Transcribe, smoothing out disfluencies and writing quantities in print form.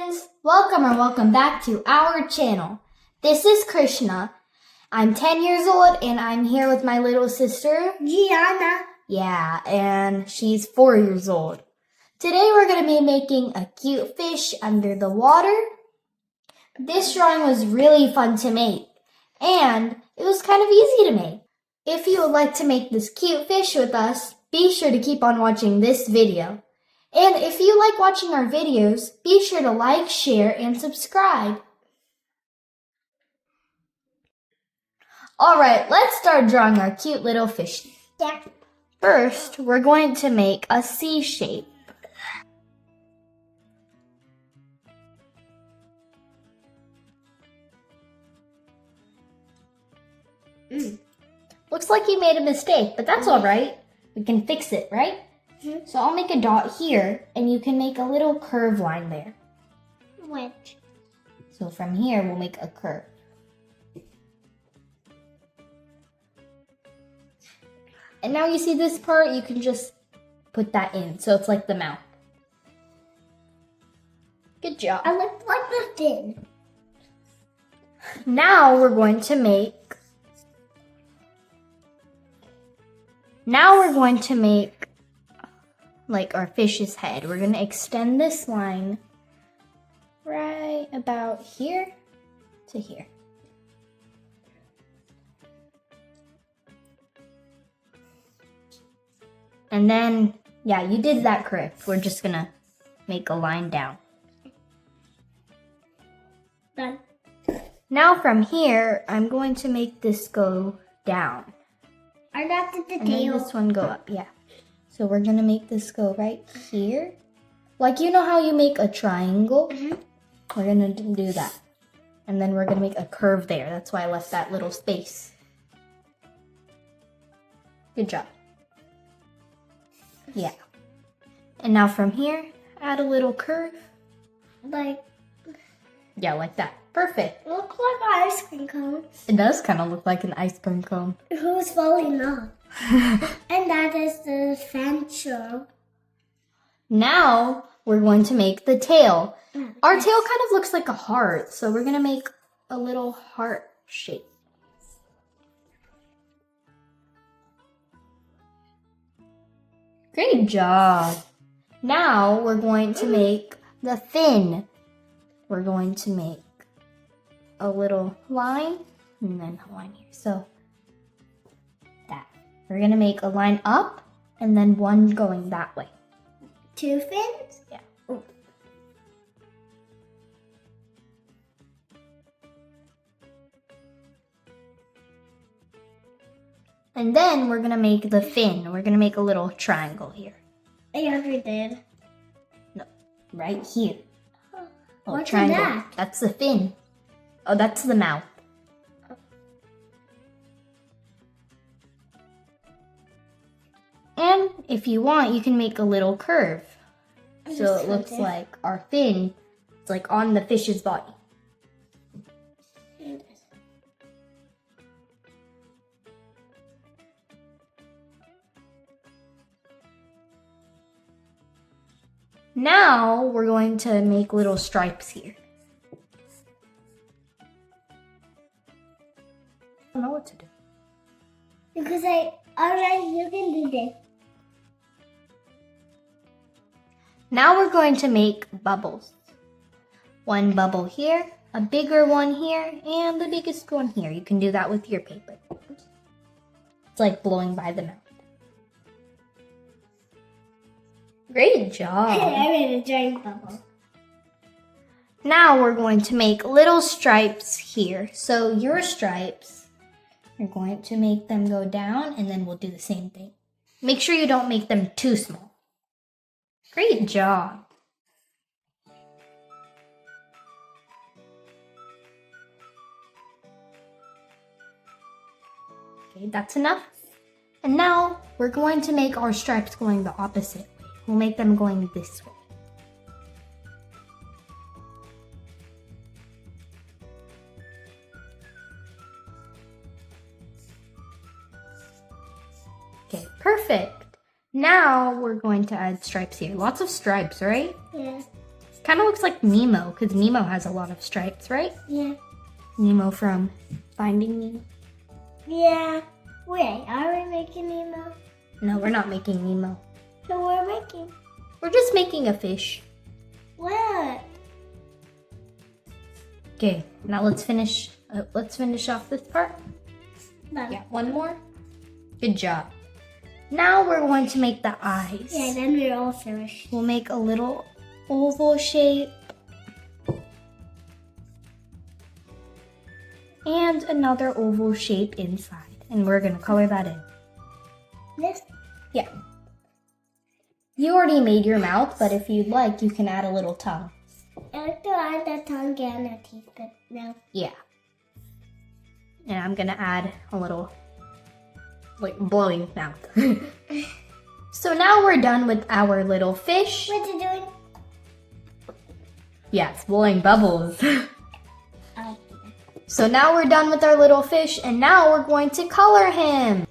friends! Welcome back to our channel. This is Krishna. I'm 10 years old and I'm here with my little sister, Gianna. Yeah, and she's 4 years old. Today we're going to be making a cute fish under the water. This drawing was really fun to make and it was kind of easy to make. If you would like to make this cute fish with us, be sure to keep on watching this video. And if you like watching our videos, be sure to like, share, and subscribe. Alright, let's start drawing our cute little fish. Yeah. First, we're going to make a C shape. Looks like you made a mistake, but that's alright. We can fix it, right? So I'll make a dot here, and you can make a little curve line there. Which? So from here, we'll make a curve. And now you see this part, you can just put that in, so it's like the mouth. Good job. I look like the fin. Now we're going to make like our fish's head. We're going to extend this line right about here to here. And then, yeah, you did that correct. We're just going to make a line down. Done. Now from here, I'm going to make this go down. I got the And then tail. this one go up, yeah. So we're gonna make this go right here. Like, you know how you make a triangle? We're gonna do that. And then we're gonna make a curve there. That's why I left that little space. Good job. Yeah. And now from here, add a little curve. Like, Yeah, like that. Perfect. look like an ice cream cone. It does kind of look like an ice cream cone. Who's falling off? And that is the adventure. Now we're going to make the tail. Our tail kind of looks like a heart, so we're going to make a little heart shape. Great job. Now we're going to make the fin. We're going to make a little line and then a line here. So that. We're going to make a line up and then one going that way. 2 fins? Yeah. And then we're going to make the fin. We're going to make a little triangle here. I already did. No, right here. Little What's in that? That's the fin. Oh, that's the mouth. And if you want, you can make a little curve. So it looks like our fin is like on the fish's body. Now we're going to make little stripes here. I don't know what to do. Because alright, you can do this. Now we're going to make bubbles. One bubble here, a bigger one here, and the biggest one here. You can do that with your paper. It's like blowing by the mouth. Great job. I made a giant bubble. Now we're going to make little stripes here. So your stripes, you're going to make them go down and then we'll do the same thing. Make sure you don't make them too small. Great job. Okay, that's enough. And now we're going to make our stripes going the opposite way. We'll make them going this way. Okay, perfect. Now we're going to add stripes here. Lots of stripes, right? Yeah. Kind of looks like Nemo, because Nemo has a lot of stripes, right? Yeah. Nemo from Finding Nemo. Yeah. Wait, are we making Nemo? No, we're not making Nemo. So we're making We're just making a fish. what? Okay, now let's finish off this part. Done. Yeah, one more. Good job. Now we're going to make the eyes. Yeah, then we're all finished. We'll make a little oval shape. And another oval shape inside. And we're going to color that in. This? Yeah. You already made your mouth, but if you'd like, you can add a little tongue. I like to add the tongue and a teeth, but no. Yeah. And I'm going to add a little, like, blowing mouth. So now we're done with our little fish. What's it doing? Yeah, it's blowing bubbles. Oh. So now we're done with our little fish, and now we're going to color him.